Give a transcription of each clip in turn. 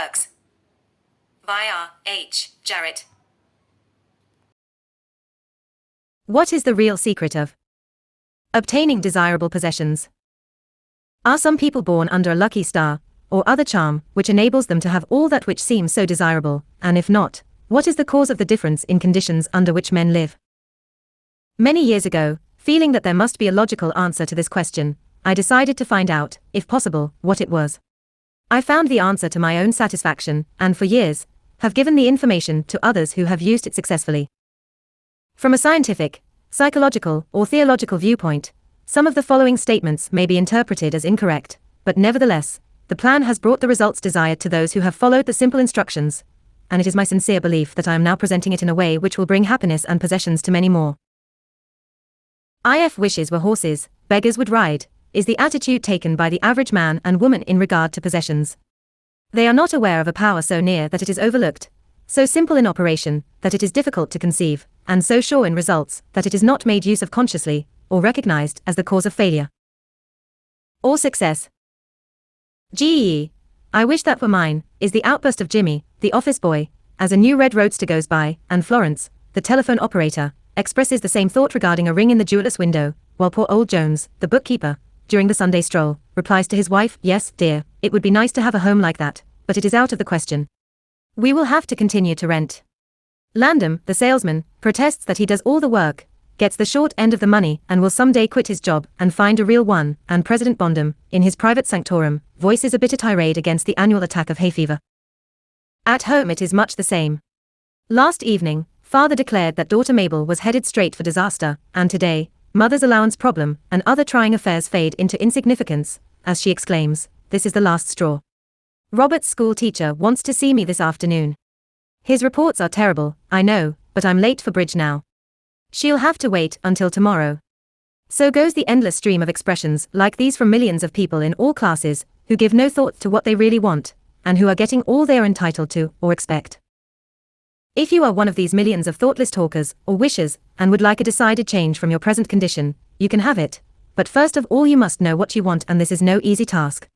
works. By R. H. Jarrett. What is the real secret of obtaining desirable possessions? Are some people born under a lucky star, or other charm, which enables them to have all that which seems so desirable, and if not, what is the cause of the difference in conditions under which men live? Many years ago, feeling that there must be a logical answer to this question, I decided to find out, if possible, what it was. I found the answer to my own satisfaction, and for years, have given the information to others who have used it successfully. From a scientific, psychological, or theological viewpoint, some of the following statements may be interpreted as incorrect, but nevertheless, the plan has brought the results desired to those who have followed the simple instructions, and it is my sincere belief that I am now presenting it in a way which will bring happiness and possessions to many more. If wishes were horses, beggars would ride, is the attitude taken by the average man and woman in regard to possessions. They are not aware of a power so near that it is overlooked, so simple in operation that it is difficult to conceive, and so sure in results that it is not made use of consciously, or recognized as the cause of failure or success. I wish that were mine, is the outburst of Jimmy, the office boy, as a new red roadster goes by, and Florence, the telephone operator, expresses the same thought regarding a ring in the jeweller's window, while poor old Jones, the bookkeeper, during the Sunday stroll, replies to his wife, "Yes, dear, it would be nice to have a home like that, but it is out of the question. We will have to continue to rent." Landham, the salesman, protests that he does all the work, gets the short end of the money, and will someday quit his job and find a real one, and President Bondum, in his private sanctorum, voices a bitter tirade against the annual attack of hay fever. At home it is much the same. Last evening, father declared that daughter Mabel was headed straight for disaster, and today, mother's allowance problem and other trying affairs fade into insignificance, as she exclaims, "This is the last straw. Robert's school teacher wants to see me this afternoon. His reports are terrible, I know, but I'm late for bridge now. She'll have to wait until tomorrow." So goes the endless stream of expressions like these from millions of people in all classes, who give no thought to what they really want, and who are getting all they are entitled to or expect. If you are one of these millions of thoughtless talkers or wishers, and would like a decided change from your present condition, you can have it, but first of all you must know what you want, and this is no easy task.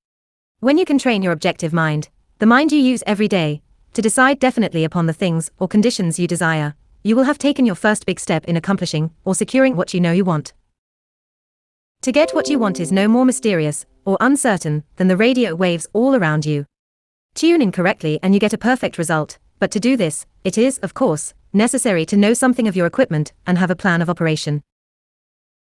When you can train your objective mind, the mind you use every day, to decide definitely upon the things or conditions you desire, you will have taken your first big step in accomplishing or securing what you know you want. To get what you want is no more mysterious or uncertain than the radio waves all around you. Tune in correctly and you get a perfect result, but to do this, it is, of course, necessary to know something of your equipment and have a plan of operation.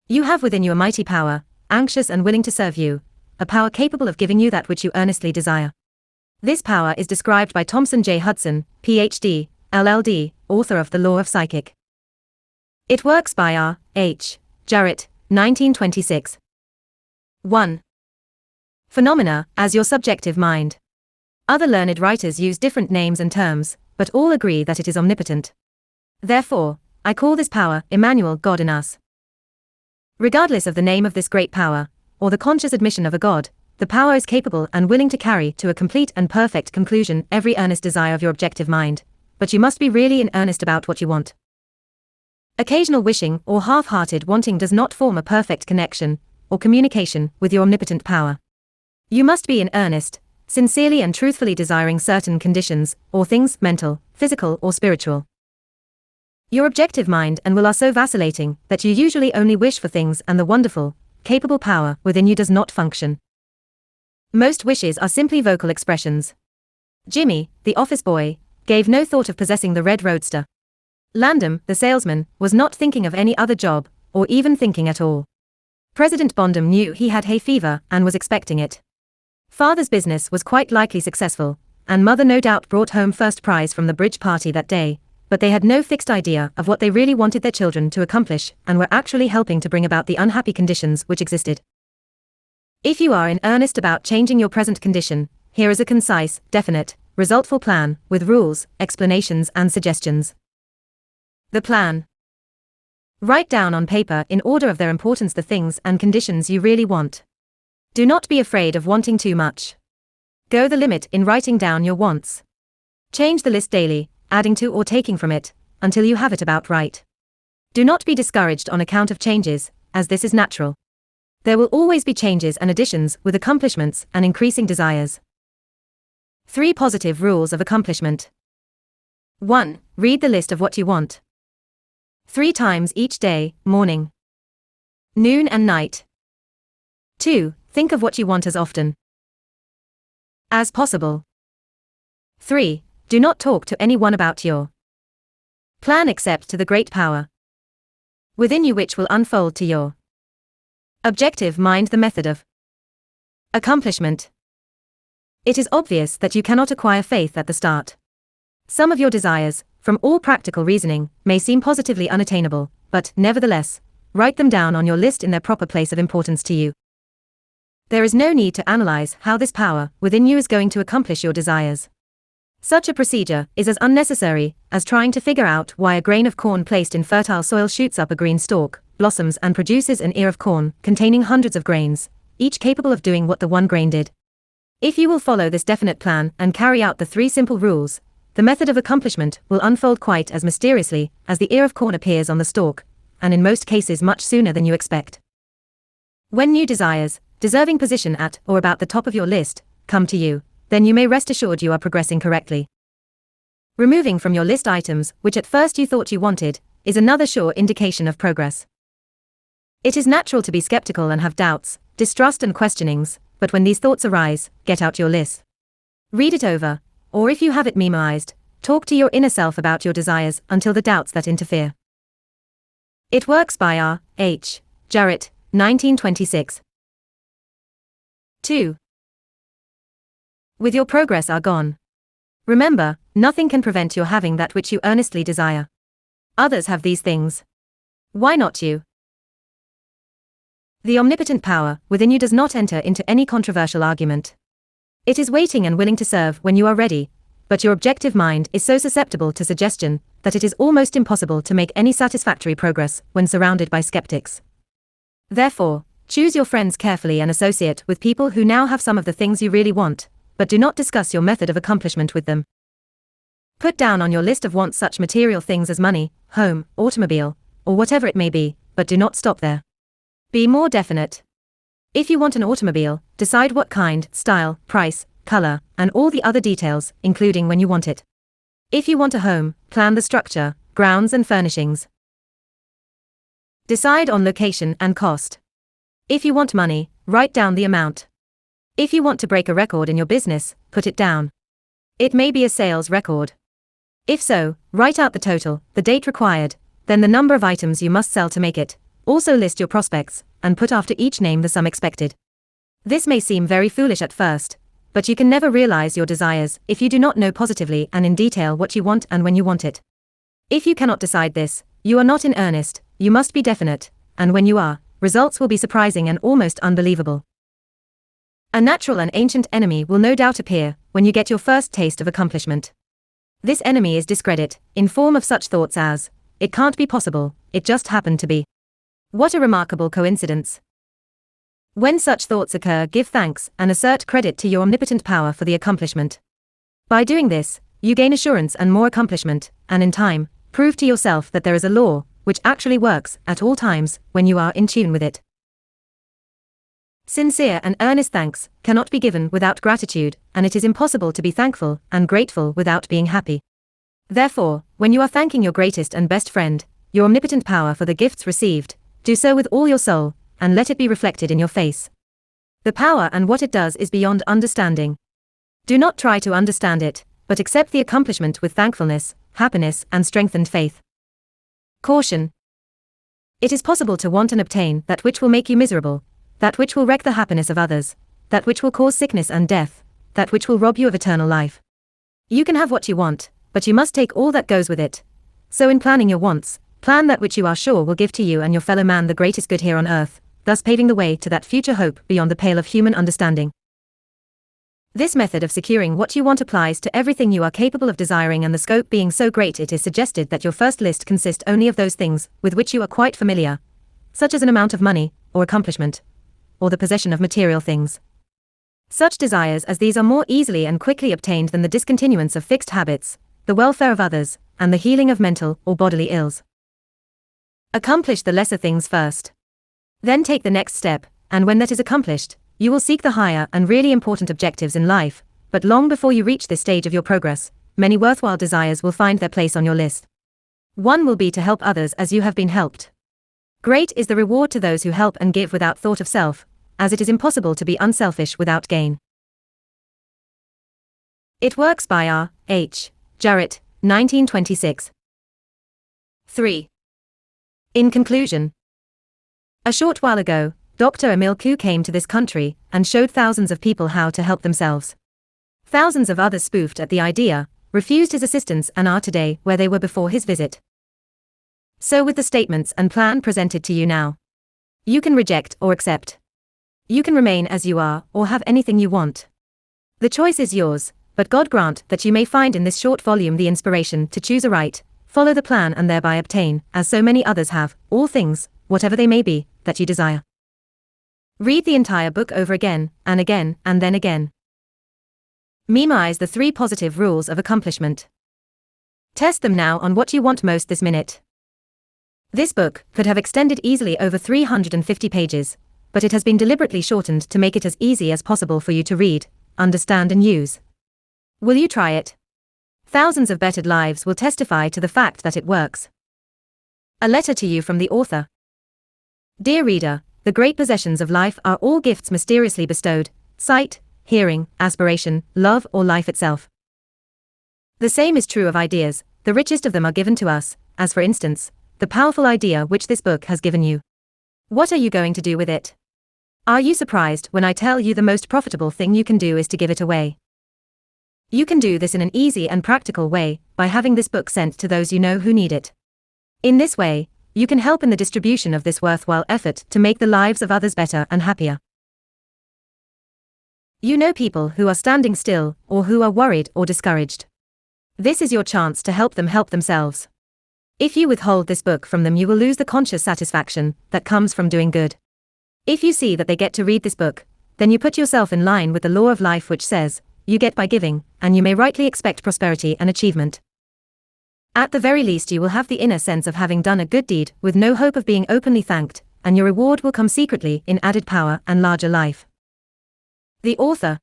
You have within you a mighty power, anxious and willing to serve you, a power capable of giving you that which you earnestly desire. This power is described by Thompson J. Hudson, Ph.D., LL.D., author of The Law of Psychic. It works by R. H. Jarrett, 1926. 1. Phenomena as your subjective mind. Other learned writers use different names and terms, but all agree that it is omnipotent. Therefore, I call this power Emmanuel, God in us. Regardless of the name of this great power, or the conscious admission of a God, the power is capable and willing to carry to a complete and perfect conclusion every earnest desire of your objective mind, but you must be really in earnest about what you want. Occasional wishing or half-hearted wanting does not form a perfect connection or communication with your omnipotent power. You must be in earnest, sincerely and truthfully desiring certain conditions or things, mental, physical or spiritual. Your objective mind and will are so vacillating that you usually only wish for things and the wonderful, capable power within you does not function. Most wishes are simply vocal expressions. Jimmy, the office boy, gave no thought of possessing the red roadster. Landham, the salesman, was not thinking of any other job, or even thinking at all. President Bondum knew he had hay fever and was expecting it. Father's business was quite likely successful, and mother no doubt brought home first prize from the bridge party that day, but they had no fixed idea of what they really wanted their children to accomplish and were actually helping to bring about the unhappy conditions which existed. If you are in earnest about changing your present condition, here is a concise, definite, resultful plan, with rules, explanations and suggestions. The plan. Write down on paper in order of their importance the things and conditions you really want. Do not be afraid of wanting too much. Go the limit in writing down your wants. Change the list daily, adding to or taking from it, until you have it about right. Do not be discouraged on account of changes, as this is natural. There will always be changes and additions with accomplishments and increasing desires. 3 positive rules of accomplishment. 1. Read the list of what you want. 3 times each day, morning, noon and night. 2. Think of what you want as often as possible. 3. Do not talk to anyone about your plan except to the great power within you which will unfold to your objective mind. The method of accomplishment. It is obvious that you cannot acquire faith at the start. Some of your desires, from all practical reasoning, may seem positively unattainable, but, nevertheless, write them down on your list in their proper place of importance to you. There is no need to analyze how this power within you is going to accomplish your desires. Such a procedure is as unnecessary as trying to figure out why a grain of corn placed in fertile soil shoots up a green stalk, blossoms and produces an ear of corn containing hundreds of grains, each capable of doing what the one grain did. If you will follow this definite plan and carry out the 3 simple rules, the method of accomplishment will unfold quite as mysteriously as the ear of corn appears on the stalk, and in most cases much sooner than you expect. When new desires, deserving position at or about the top of your list, come to you, then you may rest assured you are progressing correctly. Removing from your list items which at first you thought you wanted is another sure indication of progress. It is natural to be skeptical and have doubts, distrust and questionings, but when these thoughts arise, get out your list. Read it over, or if you have it memorized, talk to your inner self about your desires until the doubts that interfere. It Works by R. H. Jarrett, 1926. 2. With your progress are gone. Remember, nothing can prevent your having that which you earnestly desire. Others have these things. Why not you? The omnipotent power within you does not enter into any controversial argument. It is waiting and willing to serve when you are ready, but your objective mind is so susceptible to suggestion that it is almost impossible to make any satisfactory progress when surrounded by skeptics. Therefore, choose your friends carefully and associate with people who now have some of the things you really want, but do not discuss your method of accomplishment with them. Put down on your list of wants such material things as money, home, automobile, or whatever it may be, but do not stop there. Be more definite. If you want an automobile, decide what kind, style, price, color, and all the other details, including when you want it. If you want a home, plan the structure, grounds and furnishings. Decide on location and cost. If you want money, write down the amount. If you want to break a record in your business, put it down. It may be a sales record. If so, write out the total, the date required, then the number of items you must sell to make it. Also list your prospects, and put after each name the sum expected. This may seem very foolish at first, but you can never realize your desires if you do not know positively and in detail what you want and when you want it. If you cannot decide this, you are not in earnest. You must be definite, and when you are, results will be surprising and almost unbelievable. A natural and ancient enemy will no doubt appear when you get your first taste of accomplishment. This enemy is discredit, in form of such thoughts as, "It can't be possible, it just happened to be. What a remarkable coincidence." When such thoughts occur, give thanks and assert credit to your omnipotent power for the accomplishment. By doing this, you gain assurance and more accomplishment, and in time, prove to yourself that there is a law which actually works at all times when you are in tune with it. Sincere and earnest thanks cannot be given without gratitude, and it is impossible to be thankful and grateful without being happy. Therefore, when you are thanking your greatest and best friend, your omnipotent power for the gifts received, do so with all your soul, and let it be reflected in your face. The power and what it does is beyond understanding. Do not try to understand it, but accept the accomplishment with thankfulness, happiness, and strengthened faith. Caution. It is possible to want and obtain that which will make you miserable, that which will wreck the happiness of others, that which will cause sickness and death, that which will rob you of eternal life. You can have what you want, but you must take all that goes with it. So in planning your wants, plan that which you are sure will give to you and your fellow man the greatest good here on earth, thus paving the way to that future hope beyond the pale of human understanding. This method of securing what you want applies to everything you are capable of desiring, and the scope being so great, it is suggested that your first list consist only of those things with which you are quite familiar, such as an amount of money, or accomplishment, or the possession of material things. Such desires as these are more easily and quickly obtained than the discontinuance of fixed habits, the welfare of others, and the healing of mental or bodily ills. Accomplish the lesser things first. Then take the next step, and when that is accomplished, you will seek the higher and really important objectives in life, but but long before you reach this stage of your progress, many worthwhile desires will find their place on your list. One will be to help others as you have been helped. Great is the reward to those who help and give without thought of self, as it is impossible to be unselfish without gain. It Works by R. H. Jarrett, 1926. 3. In conclusion, a short while ago, Dr. Emil Koo came to this country and showed thousands of people how to help themselves. Thousands of others spoofed at the idea, refused his assistance and are today where they were before his visit. So with the statements and plan presented to you now. You can reject or accept. You can remain as you are or have anything you want. The choice is yours, but God grant that you may find in this short volume the inspiration to choose aright, follow the plan and thereby obtain, as so many others have, all things, whatever they may be, that you desire. Read the entire book over again, and then again. Memorize the 3 positive rules of accomplishment. Test them now on what you want most this minute. This book could have extended easily over 350 pages, but it has been deliberately shortened to make it as easy as possible for you to read, understand and use. Will you try it? Thousands of bettered lives will testify to the fact that it works. A letter to you from the author. Dear reader, the great possessions of life are all gifts mysteriously bestowed: sight, hearing, aspiration, love, or life itself. The same is true of ideas. The richest of them are given to us, as for instance, the powerful idea which this book has given you. What are you going to do with it? Are you surprised when I tell you the most profitable thing you can do is to give it away? You can do this in an easy and practical way, by having this book sent to those you know who need it. In this way, you can help in the distribution of this worthwhile effort to make the lives of others better and happier. You know people who are standing still, or who are worried or discouraged. This is your chance to help them help themselves. If you withhold this book from them, you will lose the conscious satisfaction that comes from doing good. If you see that they get to read this book, then you put yourself in line with the law of life which says, you get by giving, and you may rightly expect prosperity and achievement. At the very least you will have the inner sense of having done a good deed with no hope of being openly thanked, and your reward will come secretly in added power and larger life. The author.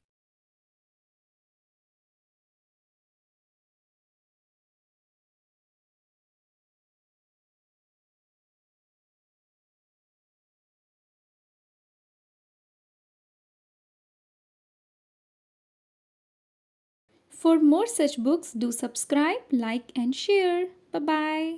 For more such books, do subscribe, like, and share. Bye bye.